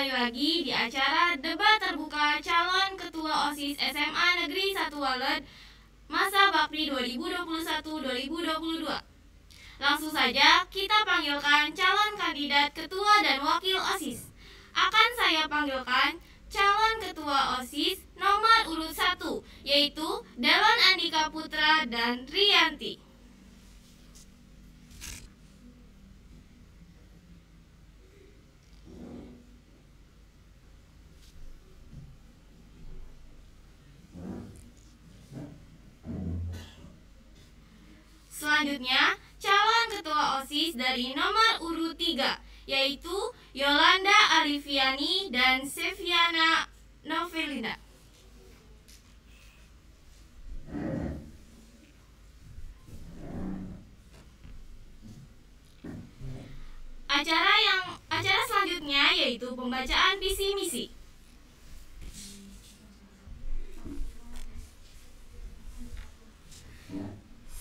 kembali lagi di acara debat terbuka calon ketua OSIS SMA Negeri 1 Walet masa bakti 2021-2022. Langsung saja kita panggilkan calon kandidat ketua dan wakil OSIS. Akan saya panggilkan calon ketua OSIS nomor urut 1, yaitu Delon Andika Putra dan Rianti. Selanjutnya, calon ketua OSIS dari nomor urut 3, yaitu Yolanda Aliviani dan Seviana Novelina. Acara selanjutnya yaitu pembacaan visi misi.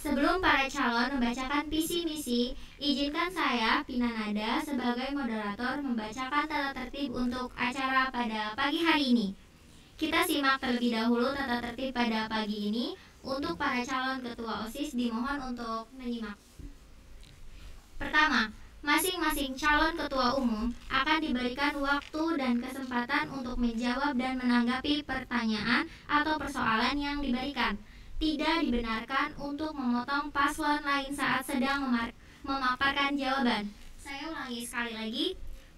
Sebelum para calon membacakan visi misi, izinkan saya, Pina Nada, sebagai moderator membacakan tata tertib untuk acara pada pagi hari ini. Kita simak terlebih dahulu tata tertib pada pagi ini. Untuk para calon ketua OSIS dimohon untuk menyimak. Pertama, masing-masing calon ketua umum akan diberikan waktu dan kesempatan untuk menjawab dan menanggapi pertanyaan atau persoalan yang diberikan. Tidak dibenarkan untuk memotong paslon lain saat sedang memaparkan jawaban. Saya ulangi sekali lagi.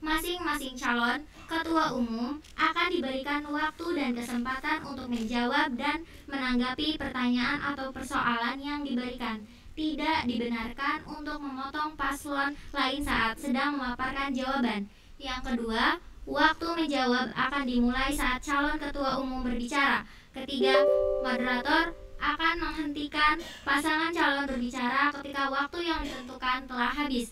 Masing-masing calon ketua umum akan diberikan waktu dan kesempatan untuk menjawab dan menanggapi pertanyaan atau persoalan yang diberikan. Tidak dibenarkan untuk memotong paslon lain saat sedang memaparkan jawaban. Yang kedua, waktu menjawab akan dimulai saat calon ketua umum berbicara. Ketiga, moderator akan menghentikan pasangan calon berbicara ketika waktu yang ditentukan telah habis.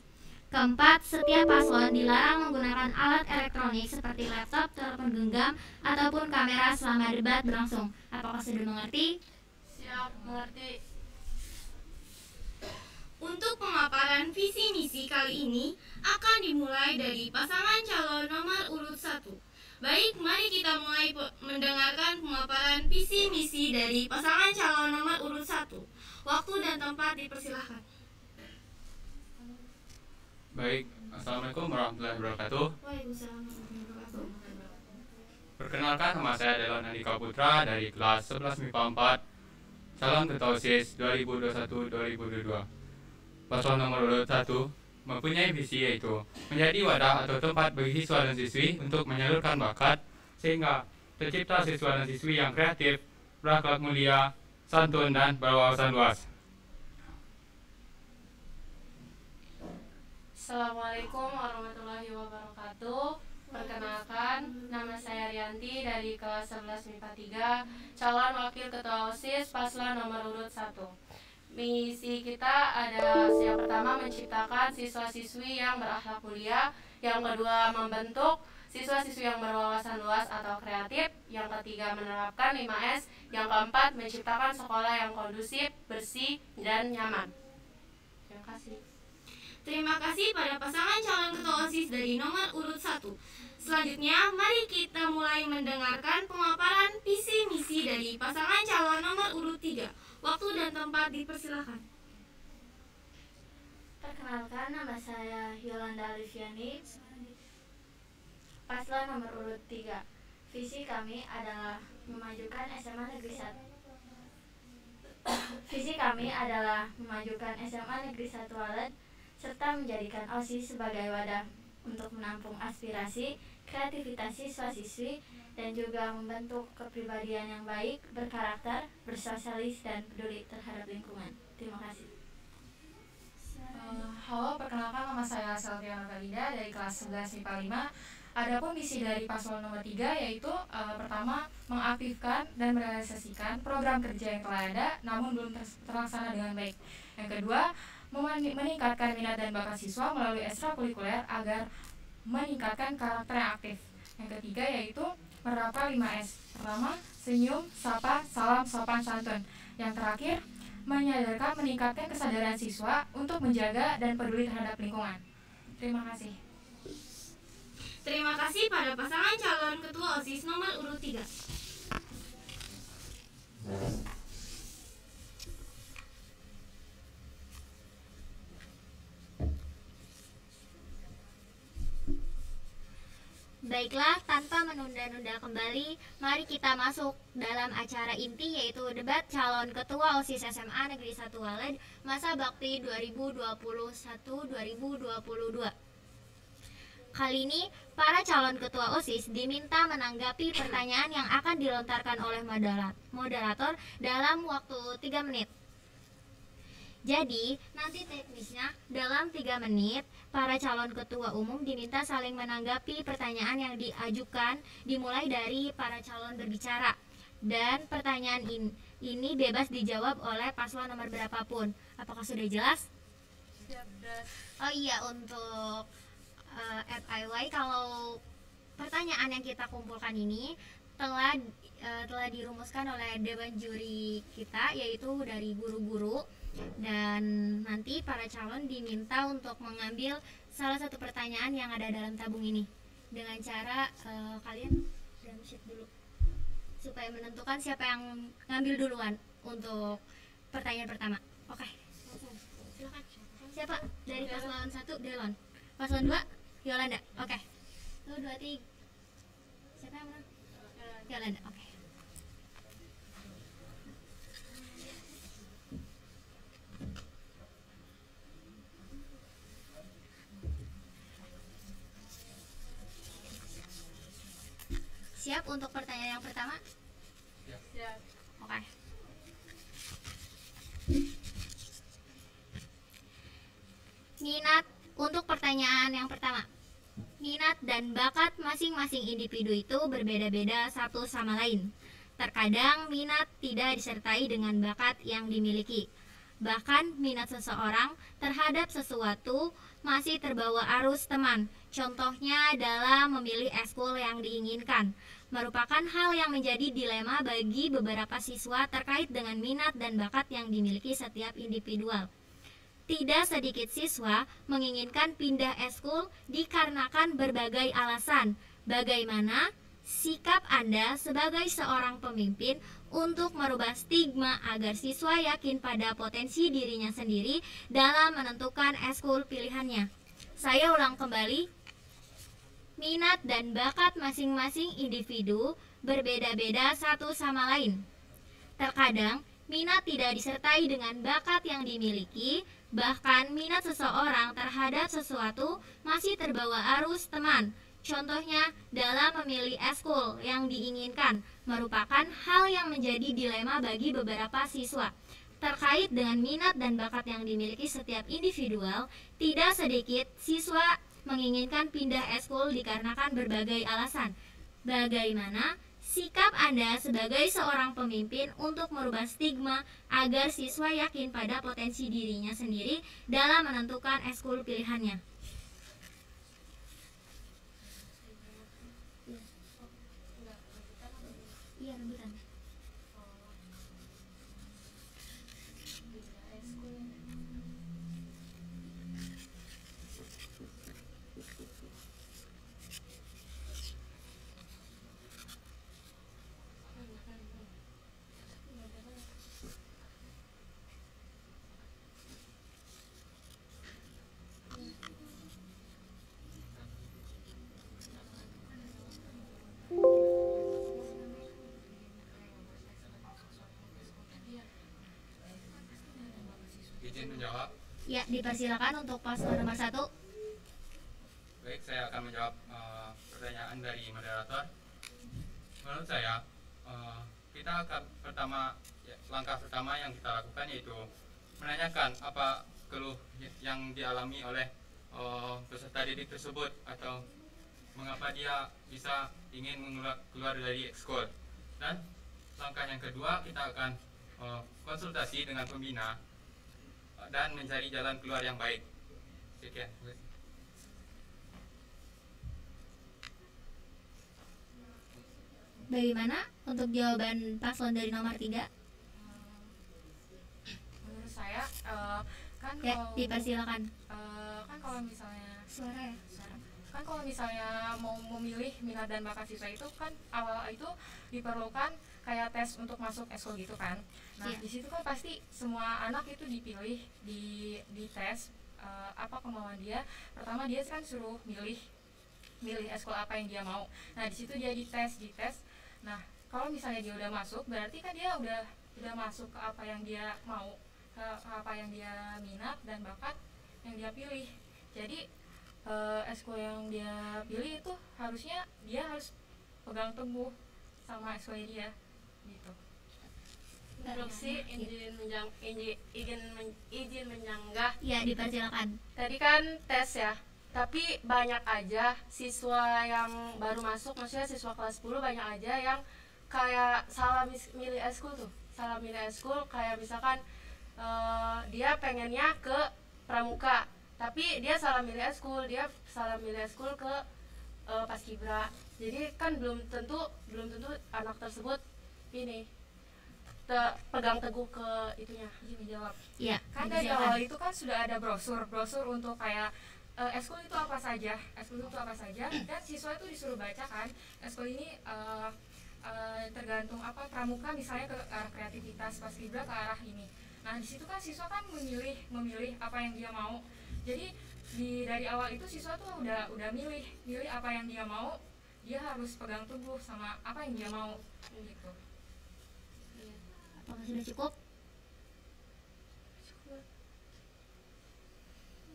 Keempat, setiap paslon dilarang menggunakan alat elektronik seperti laptop, telepon genggam, ataupun kamera selama debat berlangsung. Apakah sudah mengerti? Siap, mengerti. Untuk pemaparan visi misi kali ini akan dimulai dari pasangan calon nomor urut 1. Baik, mari kita mulai mendengarkan pemaparan visi misi dari pasangan calon nomor urut 1. Waktu dan tempat dipersilahkan. Baik, Assalamualaikum warahmatullahi wabarakatuh. Waalaikumsalam warahmatullahi wabarakatuh. Perkenalkan, nama saya Delon Andika Putra dari kelas 11 MIPA 4, calon ketua OSIS 2021-2022. Paslon nomor urut 1 mempunyai visi yaitu menjadi wadah atau tempat bagi siswa dan siswi untuk menyalurkan bakat sehingga tercipta siswa dan siswi yang kreatif, berakhlak mulia, santun, dan berwawasan luas. Assalamualaikum warahmatullahi wabarakatuh. Perkenalkan, nama saya Rianti dari kelas 11 MIPA 3, calon wakil ketua OSIS paslon nomor urut 1. Misi kita adalah yang pertama menciptakan siswa-siswi yang berakhlak mulia, yang kedua membentuk siswa-siswi yang berwawasan luas atau kreatif, yang ketiga menerapkan 5S, yang keempat menciptakan sekolah yang kondusif, bersih, dan nyaman. Terima kasih. Terima kasih pada pasangan calon ketua OSIS dari nomor urut 1. Selanjutnya, mari kita mulai mendengarkan pemaparan visi misi dari pasangan calon nomor urut 3. Waktu dan tempat dipersilahkan. Perkenalkan, nama saya Yolanda Aliviani, paslon nomor urut 3. Visi kami adalah memajukan SMA Negeri 1. Visi kami adalah memajukan SMA Negeri 1 Walet serta menjadikan OSIS sebagai wadah untuk menampung aspirasi, kreativitas siswa-siswi, dan juga membentuk kepribadian yang baik, berkarakter, bersosialis, dan peduli terhadap lingkungan. Terima kasih. Halo, perkenalkan, nama saya Selviana Belinda dari kelas 11 MIPA 5. Adapun misi dari paslon nomor 3 yaitu pertama, mengaktifkan dan merealisasikan program kerja yang telah ada namun belum terlaksana dengan baik. Yang kedua, meningkatkan minat dan bakat siswa melalui ekstrakurikuler agar meningkatkan karakter yang aktif. Yang ketiga yaitu menerapkan 5S. Pertama, senyum, sapa, salam, sopan, santun. Yang terakhir, meningkatkan kesadaran siswa untuk menjaga dan peduli terhadap lingkungan. Terima kasih. Terima kasih pada pasangan calon ketua OSIS nomor urut 3. Baiklah, tanpa menunda-nunda kembali, mari kita masuk dalam acara inti yaitu debat calon ketua OSIS SMA Negeri 1 Waled masa bakti 2021-2022. Kali ini, para calon ketua OSIS diminta menanggapi pertanyaan yang akan dilontarkan oleh moderator dalam waktu 3 menit. Jadi, nanti teknisnya dalam 3 menit, para calon ketua umum diminta saling menanggapi pertanyaan yang diajukan dimulai dari para calon berbicara. Dan pertanyaan ini bebas dijawab oleh paslon nomor berapapun. Apakah sudah jelas? Oh iya, untuk FYI, kalau pertanyaan yang kita kumpulkan ini telah dirumuskan oleh dewan juri kita, yaitu dari guru-guru. Dan nanti para calon diminta untuk mengambil salah satu pertanyaan yang ada dalam tabung ini dengan cara kalian drum sheet dulu supaya menentukan siapa yang ngambil duluan untuk pertanyaan pertama. Oke, silakan. Siapa? Dari paslon 1 Delon, paslon 2 Yolanda. Oke, 1, 2, 3. Siapa yang menang? Yolanda. Oke. Siap untuk pertanyaan yang pertama? Siap. Oke. Minat untuk pertanyaan yang pertama. Minat dan bakat masing-masing individu itu berbeda-beda satu sama lain. Terkadang minat tidak disertai dengan bakat yang dimiliki. Bahkan minat seseorang terhadap sesuatu masih terbawa arus teman. Contohnya dalam memilih ekskul yang diinginkan, merupakan hal yang menjadi dilema bagi beberapa siswa terkait dengan minat dan bakat yang dimiliki setiap individual. Tidak sedikit siswa menginginkan pindah ekskul dikarenakan berbagai alasan. Bagaimana sikap Anda sebagai seorang pemimpin untuk merubah stigma agar siswa yakin pada potensi dirinya sendiri dalam menentukan ekskul pilihannya? Saya ulang kembali. Minat dan bakat masing-masing individu berbeda-beda satu sama lain. Terkadang, minat tidak disertai dengan bakat yang dimiliki, bahkan minat seseorang terhadap sesuatu masih terbawa arus teman. Contohnya, dalam memilih ekskul yang diinginkan, merupakan hal yang menjadi dilema bagi beberapa siswa. Terkait dengan minat dan bakat yang dimiliki setiap individual, tidak sedikit siswa menginginkan pindah ekskul dikarenakan berbagai alasan. Bagaimana sikap Anda sebagai seorang pemimpin untuk merubah stigma agar siswa yakin pada potensi dirinya sendiri dalam menentukan ekskul pilihannya? Iya, rebutan. Izin menjawab. Ya, dipersilakan untuk paslon nomor 1. Baik, saya akan menjawab pertanyaan dari moderator. Menurut saya, kita akan langkah pertama yang kita lakukan yaitu menanyakan apa keluh yang dialami oleh peserta didik tersebut atau mengapa dia bisa ingin keluar dari ekskul. Dan langkah yang kedua, kita akan konsultasi dengan pembina dan mencari jalan keluar yang baik. Sekian. Bagaimana untuk jawaban paslon dari nomor 3? Menurut saya kan Ya, kalau dipersilakan. kan kalau misalnya Suara ya? kan kalau misalnya mau memilih minat dan bakat siswa itu kan awal itu diperlukan kayak tes untuk masuk ekskul gitu kan. Nah di situ kan pasti semua anak itu dipilih di tes apa kemauan dia. Pertama dia kan suruh milih ekskul apa yang dia mau. Nah di situ dia dites. Nah kalau misalnya dia udah masuk berarti kan dia udah masuk ke apa yang dia mau, ke apa yang dia minat dan bakat yang dia pilih. Jadi ekskul yang dia pilih itu harusnya dia harus pegang teguh sama ekskul dia gitu. Instruksi izin menyanggah. Ya, dipersilakan. Tadi kan tes ya, tapi banyak aja siswa yang baru masuk, maksudnya siswa kelas 10 banyak aja yang kayak salah milih ekskul tuh. Salah milih ekskul kayak misalkan dia pengennya ke pramuka, tapi dia salah milih ekskul, ke paskibra. Jadi kan belum tentu anak tersebut ini pegang teguh ke itunya. Izin menjawab. Iya. Kan dari awal itu kan sudah ada brosur untuk kayak ekskul itu apa saja, dan siswa itu disuruh baca kan ekskul ini tergantung apa, pramuka misalnya ke arah kreativitas, paskibra ke arah ini. Nah di situ kan siswa kan memilih apa yang dia mau. Jadi dari awal itu siswa tuh udah milih apa yang dia mau, dia harus pegang teguh sama apa yang dia mau gitu. Apakah sudah cukup?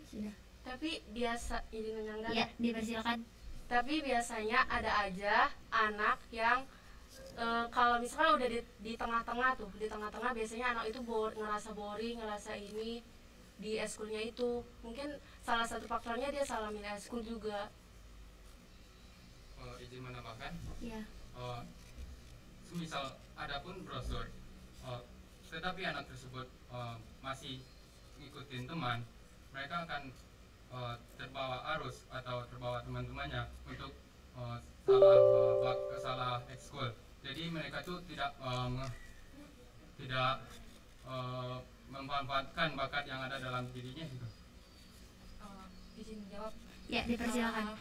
Sudah. Tapi biasa izin menyanggah. Ya, dipersilakan. Tapi biasanya ada aja anak yang kalau misalkan udah di tengah-tengah biasanya anak itu ngerasa boring, ngerasa ini di eskulnya itu. Mungkin salah satu faktornya dia salah milih eskul juga. Izin menambahkan. Ya. Semisal ada pun brosur, tetapi anak tersebut masih ngikutin teman, mereka akan terbawa arus atau terbawa teman-temannya untuk salah ekskul. Jadi mereka tuh tidak memanfaatkan bakat yang ada dalam dirinya gitu. Izin menjawab. Ya, dipersilakan.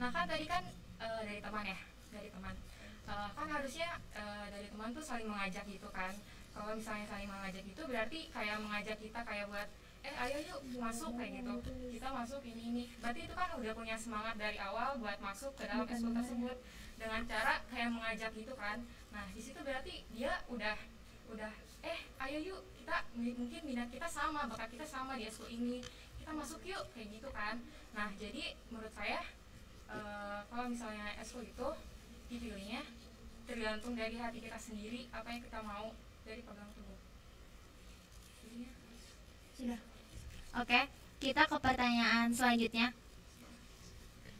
Nah kan tadi kan dari teman kan harusnya dari teman tuh saling mengajak gitu kan. Kalau misalnya saling mengajak itu berarti kayak mengajak kita kayak buat ayo yuk masuk kayak gitu, kita masuk ini. Berarti itu kan udah punya semangat dari awal buat masuk ke dalam ekskul tersebut dengan cara kayak mengajak gitu kan. Nah di situ berarti dia udah ayo yuk, kita mungkin minat kita sama, bakat kita sama di ekskul ini, kita masuk yuk kayak gitu kan. Nah jadi menurut saya kalau misalnya ekskul itu dipilihnya tergantung dari hati kita sendiri, apa yang kita mau, dari pegang teguh. Sudah. Oke, kita ke pertanyaan selanjutnya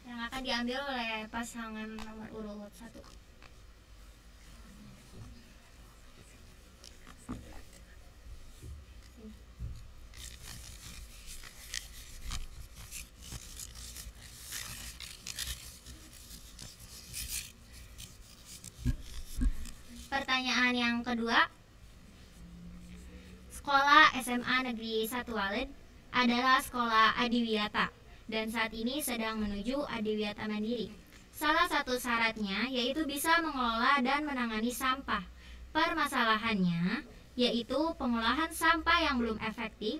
yang akan diambil oleh pasangan nomor urut 1. Pertanyaan yang kedua, Sekolah SMA Negeri 1 Walid adalah sekolah adiwiyata dan saat ini sedang menuju adiwiyata mandiri. Salah satu syaratnya yaitu bisa mengelola dan menangani sampah. Permasalahannya yaitu pengolahan sampah yang belum efektif.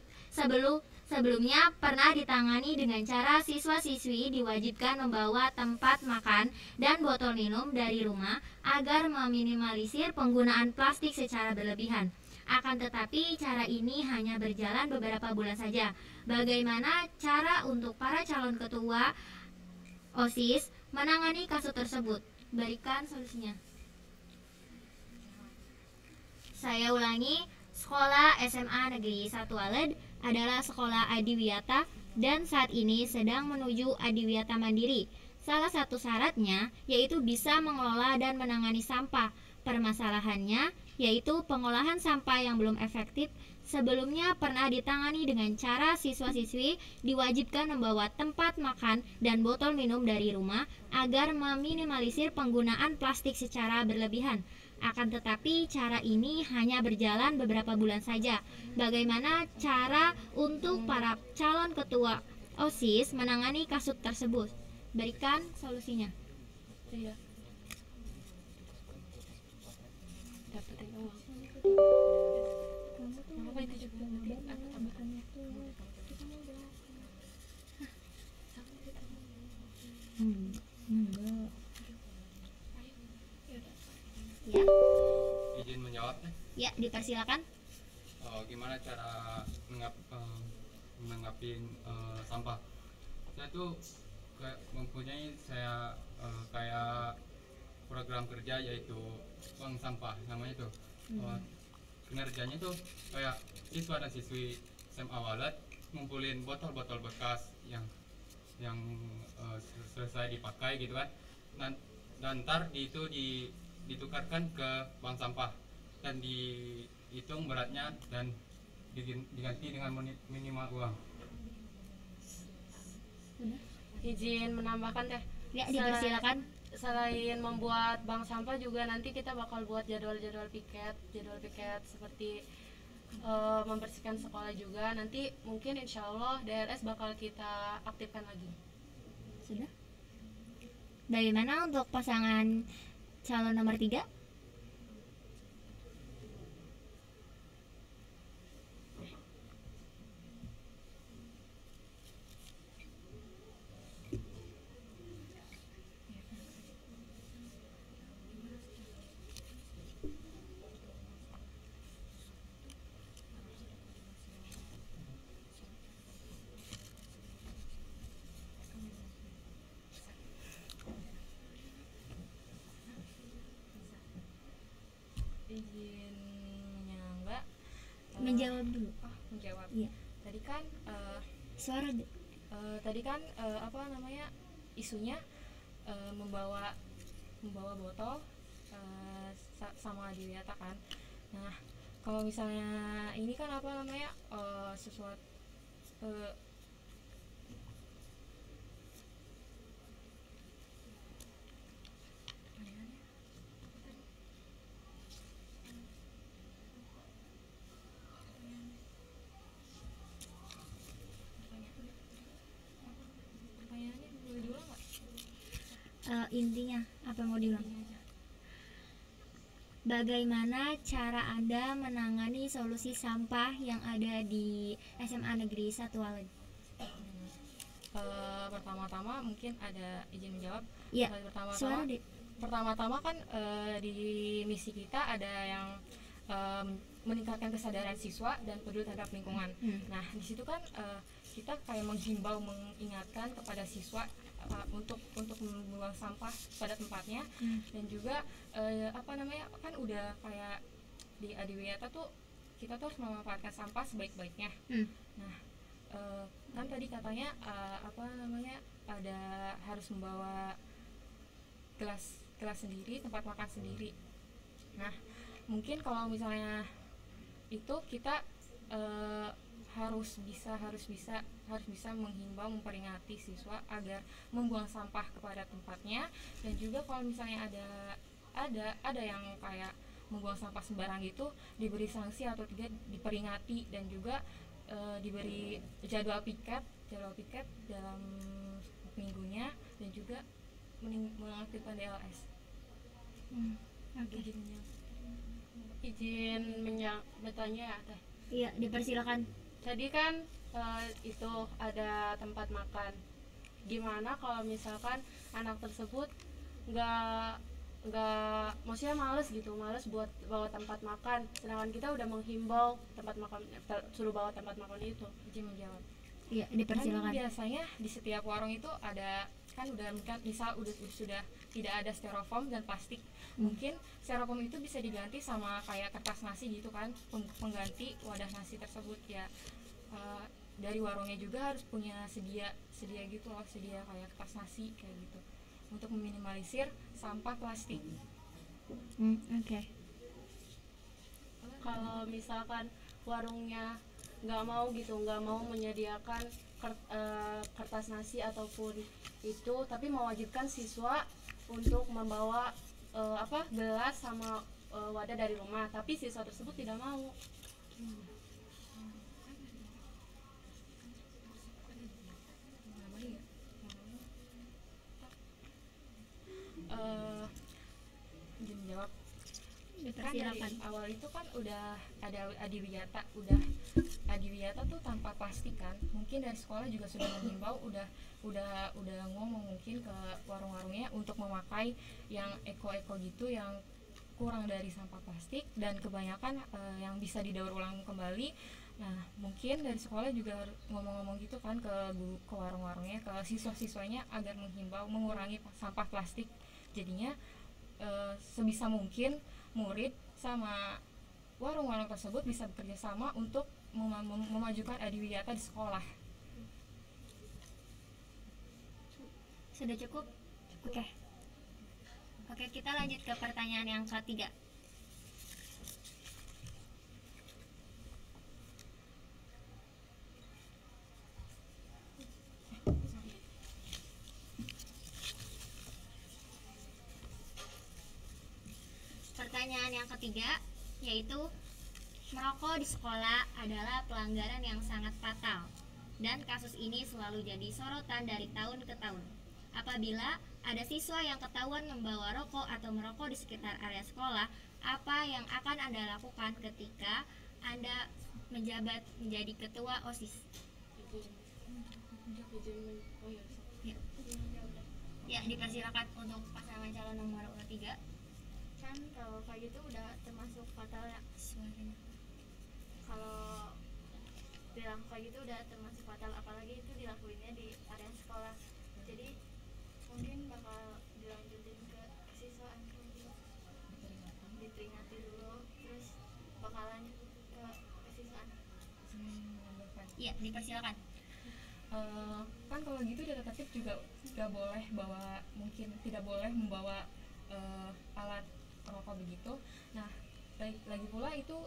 Sebelumnya pernah ditangani dengan cara siswa-siswi diwajibkan membawa tempat makan dan botol minum dari rumah agar meminimalisir penggunaan plastik secara berlebihan. Akan tetapi cara ini hanya berjalan beberapa bulan saja. Bagaimana cara untuk para calon ketua OSIS menangani kasus tersebut? Berikan solusinya. Saya ulangi, Sekolah SMA Negeri 1 Walid adalah sekolah adiwiyata dan saat ini sedang menuju adiwiyata mandiri. Salah satu syaratnya yaitu bisa mengelola dan menangani sampah. Permasalahannya yaitu pengolahan sampah yang belum efektif. Sebelumnya pernah ditangani dengan cara siswa-siswi diwajibkan membawa tempat makan dan botol minum dari rumah agar meminimalisir penggunaan plastik secara berlebihan. Akan tetapi cara ini hanya berjalan beberapa bulan saja. Bagaimana cara untuk para calon ketua OSIS menangani kasus tersebut? Berikan solusinya. Iya. Dapetin uang. Apa itu juga nanti aku tambahkan. Ya, Izin menjawab nih. ya dipersilakan. Gimana cara menanggapi sampah? Saya tuh mempunyai kayak program kerja yaitu bank sampah namanya tuh. Kinerjanya tuh kayak siswa dan siswi SMA Walet ngumpulin botol-botol bekas yang selesai dipakai gitu kan, dan ntar ditukarkan ke bank sampah dan dihitung beratnya dan diganti dengan minimal uang. Izin menambahkan teh. Ya, dipersilakan. Selain membuat bank sampah juga nanti kita bakal buat jadwal piket seperti membersihkan sekolah juga. Nanti mungkin insya Allah DRS bakal kita aktifkan lagi. Sudah. Bagaimana untuk pasangan calon nomor 3? Izin menyangga. Menjawab dulu. Menjawab. Iya. Tadi kan Suara apa namanya isunya membawa botol sama diwiata kan. Nah kalau misalnya ini kan apa namanya sesuatu pertanyaannya boleh diulang nggak? intinya apa mau diulang? Bagaimana cara Anda menangani solusi sampah yang ada di SMA Negeri 1 Walet? Pertama-tama mungkin ada izin menjawab. Iya. Pertama-tama pertama-tama kan di misi kita ada yang meningkatkan kesadaran siswa dan peduli terhadap lingkungan. Nah di situ kan kita kayak menghimbau, mengingatkan kepada siswa untuk membuang sampah pada tempatnya, dan juga apa namanya kan udah kayak di Adiwiyata tuh kita tuh harus memanfaatkan sampah sebaik-baiknya. Nah kan tadi katanya apa namanya ada harus membawa gelas sendiri, tempat makan sendiri. Nah mungkin kalau misalnya itu kita harus bisa menghimbau, memperingati siswa agar membuang sampah kepada tempatnya, dan juga kalau misalnya ada yang kayak membuang sampah sembarang itu diberi sanksi atau tidak diperingati, dan juga diberi jadwal piket dalam minggunya, dan juga mengaktifkan DLS. Izin bertanya ya teh. Iya, dipersilakan. Tadi kan itu ada tempat makan. Gimana kalau misalkan anak tersebut nggak maksudnya males buat bawa tempat makan, sedangkan kita udah menghimbau tempat makan, suruh bawa tempat makan itu. Izin menjawab. Iya, dipersilakan. Kan biasanya di setiap warung itu ada kan misal sudah tidak ada styrofoam dan plastik. Mungkin styrofoam itu bisa diganti sama kayak kertas nasi gitu kan, pengganti wadah nasi tersebut ya. Dari warungnya juga harus punya sedia gitu loh, sedia kayak kertas nasi kayak gitu untuk meminimalisir sampah plastik. Oke. Kalau misalkan warungnya nggak mau menyediakan kertas nasi ataupun itu, tapi mewajibkan siswa untuk membawa gelas sama wadah dari rumah, tapi siswa tersebut tidak mau. dari Silakan. awal itu kan udah ada adiwiyata, tuh tanpa plastik kan. Mungkin dari sekolah juga sudah menghimbau, udah ngomong mungkin ke warung-warungnya untuk memakai yang eko-eko gitu, yang kurang dari sampah plastik dan kebanyakan yang bisa didaur ulang kembali. Nah, mungkin dari sekolah juga ngomong-ngomong gitu kan ke warung-warungnya, ke siswa-siswanya agar menghimbau mengurangi sampah plastik. Jadinya sebisa mungkin murid sama warung-warung tersebut bisa bekerja sama untuk memajukan adiwiyata di sekolah. Sudah cukup? Oke. Oke, kita lanjut ke pertanyaan yang ketiga. Pertanyaan yang ketiga yaitu merokok di sekolah adalah pelanggaran yang sangat fatal dan kasus ini selalu jadi sorotan dari tahun ke tahun. Apabila ada siswa yang ketahuan membawa rokok atau merokok di sekitar area sekolah, apa yang akan Anda lakukan ketika Anda menjabat menjadi ketua OSIS? Ya, dipersilakan untuk pasangan calon nomor urut 3. Kan kalau kayak gitu udah termasuk fatal ya. Suaranya. Kalau bilang kayak gitu udah termasuk fatal, apalagi itu dilakuinnya di area sekolah. Jadi mungkin bakal dilanjutin ke siswaan dulu, diperingati dulu, terus bakal lanjut ke siswaan. Ya, dipersilakan. Kan kalau gitu di tertib juga nggak boleh bawa, mungkin tidak boleh membawa alat rokok begitu. Nah, lagi pula itu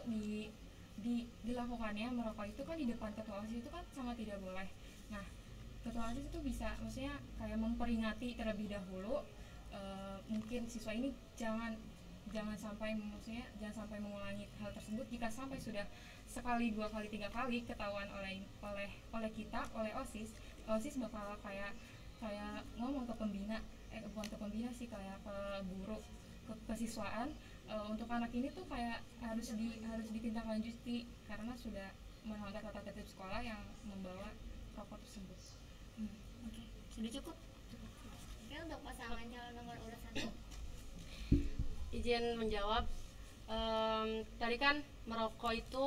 dilakukannya merokok itu kan di depan ketua OSIS itu kan sangat tidak boleh. Nah, ketua OSIS itu bisa maksudnya kayak memperingati terlebih dahulu, mungkin siswa ini jangan sampai mengulangi hal tersebut. Jika sampai sudah sekali, 2 kali, 3 kali ketahuan oleh kita, oleh OSIS bakal kayak ngomong ke pembina, bukan ke pembina sih, kayak ke guru, ke kesiswaan, untuk anak ini tuh kayak harus ditindaklanjuti karena sudah melanggar tata tertib sekolah yang membawa rokok tersebut. Oke, sudah cukup. Oke, untuk pasangan calon nomor urut 1. Izin menjawab. Tadi kan merokok itu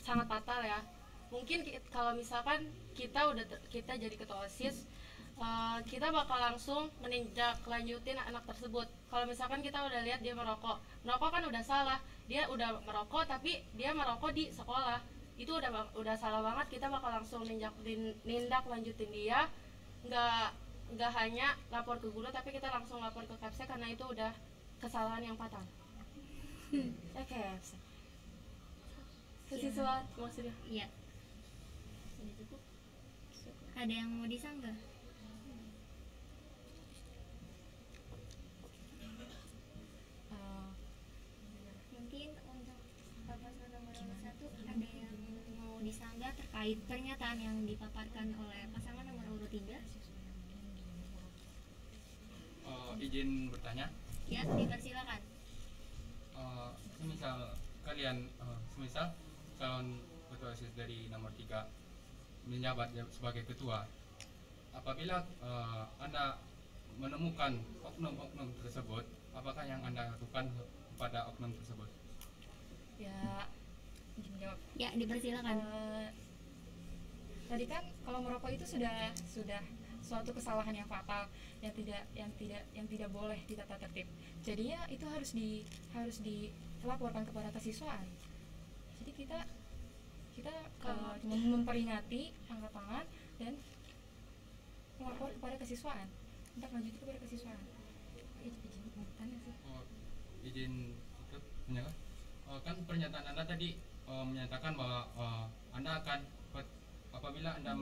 sangat fatal ya. Mungkin kalau misalkan kita jadi ketua OSIS, kita bakal langsung menindaklanjutin anak tersebut. Kalau misalkan kita udah lihat dia merokok kan udah salah. Dia udah merokok tapi dia merokok di sekolah. Itu udah salah banget. Kita bakal langsung nindaklanjutin dia. Nggak hanya lapor ke guru, tapi kita langsung lapor ke Kapsek karena itu udah kesalahan yang fatal. Oke. Siswa maksudnya. Iya. Sudah cukup. Ada yang mau disanggah? Mungkin untuk pasangan nomor urut 1 ada yang mau disanggah terkait pernyataan yang dipaparkan oleh pasangan nomor urut 3? Izin bertanya. Ya, dipersilakan. Semisal calon ketua OSIS dari nomor 3 menjabat sebagai ketua, apabila Anda menemukan oknum-oknum tersebut, apakah yang Anda lakukan kepada oknum tersebut? Ya, izin menjawab. Ya, dipersilakan. Tadi kan kalau merokok itu sudah suatu kesalahan yang fatal yang tidak boleh di tata tertib. Jadinya itu harus dilaporkan kepada kesiswaan. Jadi kita cuma memperingati, angkat tangan dan melapor kepada kesiswaan. Kita lanjut kepada kesiswaan. Izin ikut menjawab. Kan pernyataan Anda tadi menyatakan bahwa Anda akan apabila Anda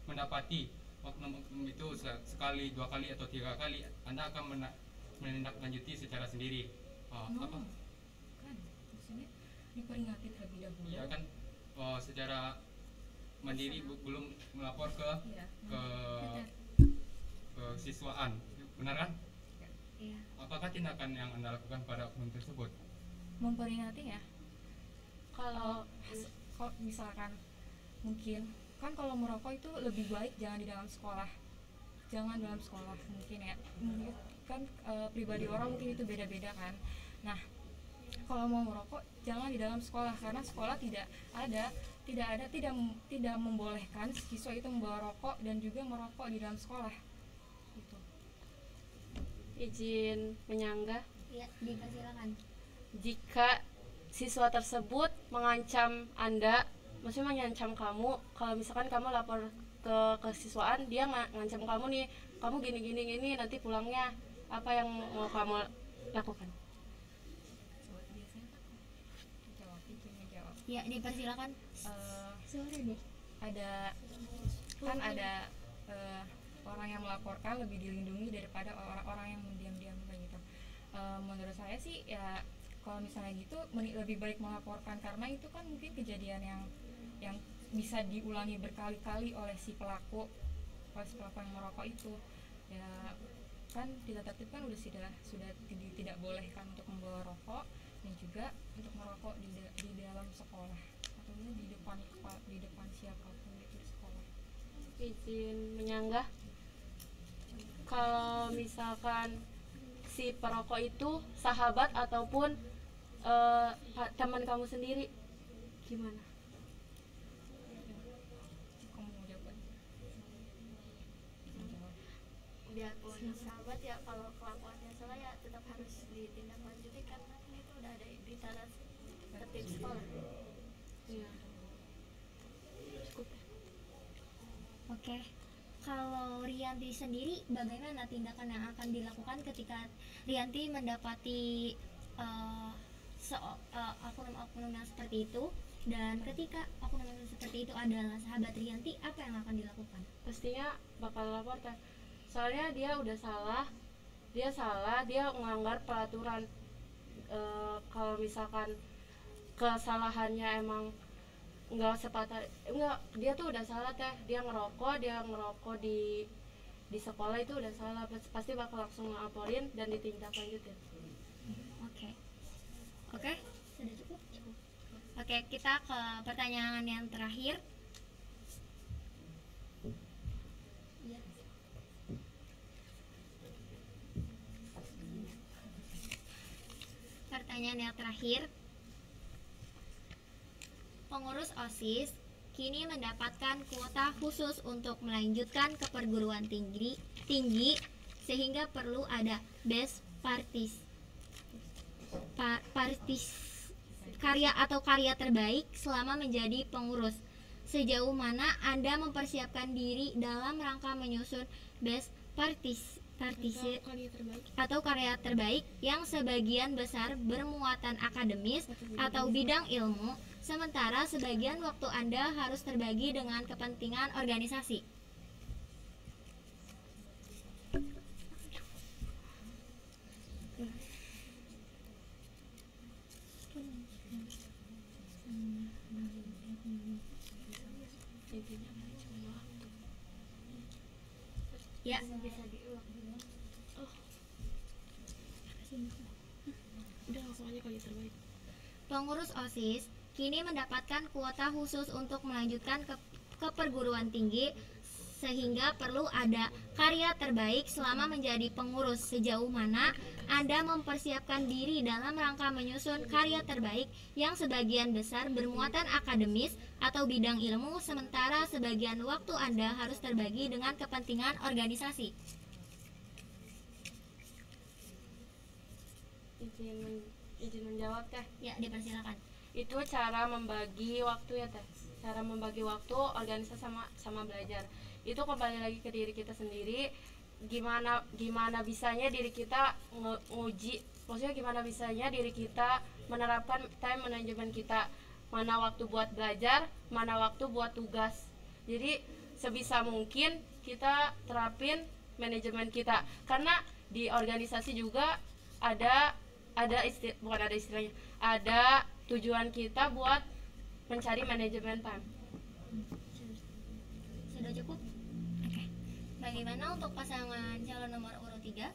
mendapati oknum-oknum itu sekali, 2 kali atau 3 kali, Anda akan menindaklanjuti secara sendiri. Apa? Kan, maksudnya diperingati terlebih dahulu. Iya kan, secara mandiri belum melapor ke siswaan, benar kan? Iya. Apakah tindakan yang Anda lakukan pada oknum tersebut? memperingati ya. Kalau Kalau misalkan mungkin kan kalau merokok itu lebih baik jangan di dalam sekolah, mungkin ya. Mungkin kan pribadi orang mungkin itu beda-beda kan. Nah, kalau mau merokok jangan di dalam sekolah, karena sekolah tidak membolehkan siswa itu membawa rokok dan juga merokok di dalam sekolah. Gitu. izin menyanggah, Ya, dipersilakan. jika siswa tersebut mengancam Anda, maksudnya mengancam kamu, kalau misalkan kamu lapor ke kesiswaan, dia ngancam kamu nih, kamu gini nanti pulangnya apa yang mau kamu lakukan? Ya, dipersilakan. Suara deh. Ada orang yang melaporkan lebih dilindungi daripada orang-orang yang mendiam-diam kayak gitu. Menurut saya sih ya, kalau misalnya gitu lebih baik melaporkan, karena itu kan mungkin kejadian yang bisa diulangi berkali-kali oleh si pelaku yang merokok itu. Ya kan tidak tertib kan sudah tidak boleh kan untuk membawa rokok dan juga untuk merokok di dalam sekolah atau di depan siapapun itu di sekolah. Izin menyanggah, kalau misalkan si perokok itu sahabat ataupun teman kamu sendiri, gimana? Kamu mau jawab? Biarpun sahabat ya, kalau kelakuannya salah ya tetap harus ditindaklanjuti karena kan itu udah ada di tata tertib sekolah. Iya. Cukup. Oke. Kalau Rianti sendiri, bagaimana tindakan yang akan dilakukan ketika Rianti mendapati oknum-oknum yang seperti itu, dan ketika oknum yang seperti itu adalah sahabat Rianti, apa yang akan dilakukan? Pastinya bakal lapor kan, soalnya dia udah salah, dia melanggar peraturan. Kalau misalkan kesalahannya emang dia tuh udah salah teh, dia ngerokok di sekolah itu udah salah, pasti bakal langsung ngelaporin dan ditindaklanjutin. Oke, sudah cukup. Oke, kita ke pertanyaan yang terakhir. Ya. Pertanyaan yang terakhir. Pengurus OSIS kini mendapatkan kuota khusus untuk melanjutkan ke perguruan tinggi sehingga perlu ada best karya terbaik selama menjadi pengurus. Sejauh mana Anda mempersiapkan diri dalam rangka menyusun best karya terbaik yang sebagian besar bermuatan akademis atau bidang ilmu, sementara sebagian waktu Anda harus terbagi dengan kepentingan organisasi? Ya, bisa diulang. Udah langsung aja kali terbaik. Pengurus OSIS kini mendapatkan kuota khusus untuk melanjutkan ke perguruan tinggi sehingga perlu ada karya terbaik selama menjadi pengurus. Sejauh mana Anda mempersiapkan diri dalam rangka menyusun karya terbaik yang sebagian besar bermuatan akademis atau bidang ilmu, sementara sebagian waktu Anda harus terbagi dengan kepentingan organisasi? Izin menjawab teh. Ya, dipersilakan. Itu cara membagi waktu ya teh, cara membagi waktu organisasi sama belajar. Itu kembali lagi ke diri kita sendiri, gimana bisanya diri kita nguji, maksudnya gimana bisanya diri kita menerapkan time management kita, mana waktu buat belajar, mana waktu buat tugas. Jadi sebisa mungkin kita terapin manajemen kita, karena di organisasi juga ada istilahnya, ada tujuan kita buat mencari manajemen time. Sudah cukup? Oke. Bagaimana untuk pasangan calon nomor urut 3?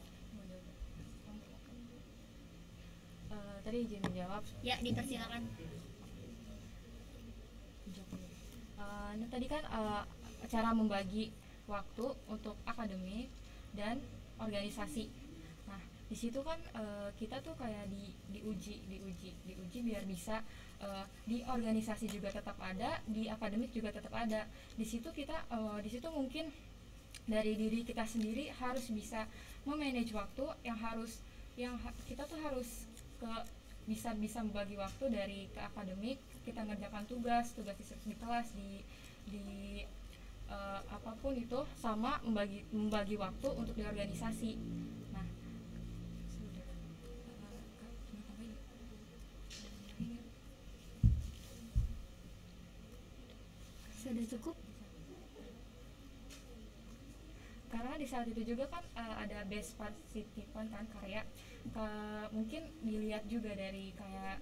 tadi izin menjawab. Ya, dipersilakan. Nah tadi kan cara membagi waktu untuk akademik dan organisasi. Nah di situ kan kita tuh kayak diuji biar bisa di organisasi juga tetap ada, di akademik juga tetap ada. Di situ mungkin dari diri kita sendiri harus bisa memanage waktu, kita tuh harus bisa membagi waktu dari ke akademik, kita ngerjakan tugas di kelas, di apapun itu, sama membagi waktu untuk di organisasi. Nah Sudah cukup? Karena di saat itu juga kan ada best participant kan karya, mungkin dilihat juga dari kayak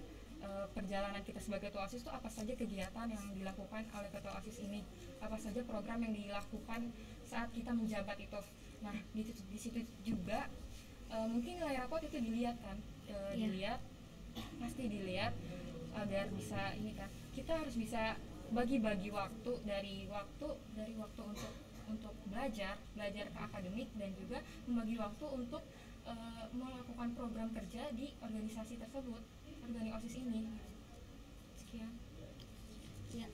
perjalanan kita sebagai ketua OSIS itu apa saja kegiatan yang dilakukan oleh ketua OSIS ini, apa saja program yang dilakukan saat kita menjabat itu. Nah di situ juga mungkin nilai rapot itu dilihat kan, pasti dilihat agar bisa ini kan, kita harus bisa bagi-bagi waktu dari waktu untuk belajar ke akademik, dan juga membagi waktu untuk melakukan program kerja di organisasi tersebut, organisasi OSIS ini. Sekian. Ya.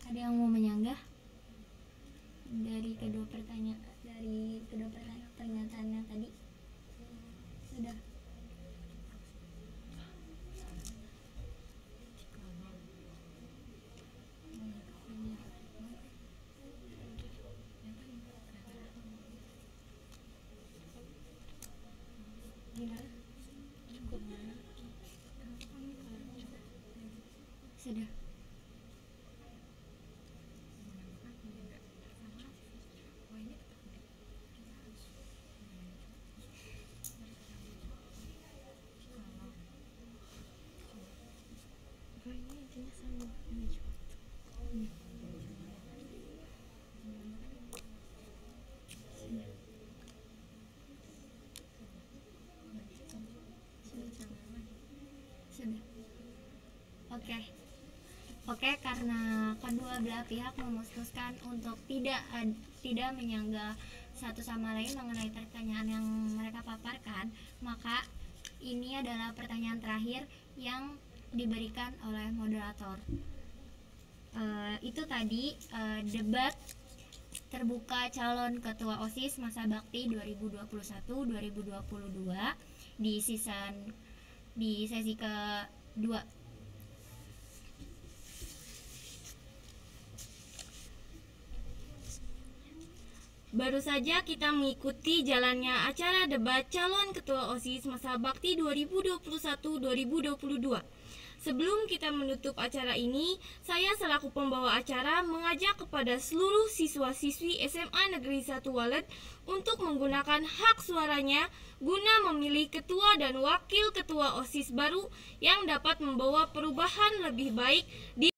Ada yang mau menyanggah dari kedua pernyataan yang tadi? Sudah. Sudah. Oke, karena kedua belah pihak memutuskan untuk tidak menyanggah satu sama lain mengenai pertanyaan yang mereka paparkan, maka ini adalah pertanyaan terakhir yang diberikan oleh moderator. Itu tadi debat terbuka calon ketua OSIS masa bakti 2021-2022 di sesi kedua. Baru saja kita mengikuti jalannya acara debat calon ketua OSIS masa bakti 2021-2022. Sebelum kita menutup acara ini, saya selaku pembawa acara mengajak kepada seluruh siswa-siswi SMA Negeri 1 Walet untuk menggunakan hak suaranya guna memilih ketua dan wakil ketua OSIS baru yang dapat membawa perubahan lebih baik di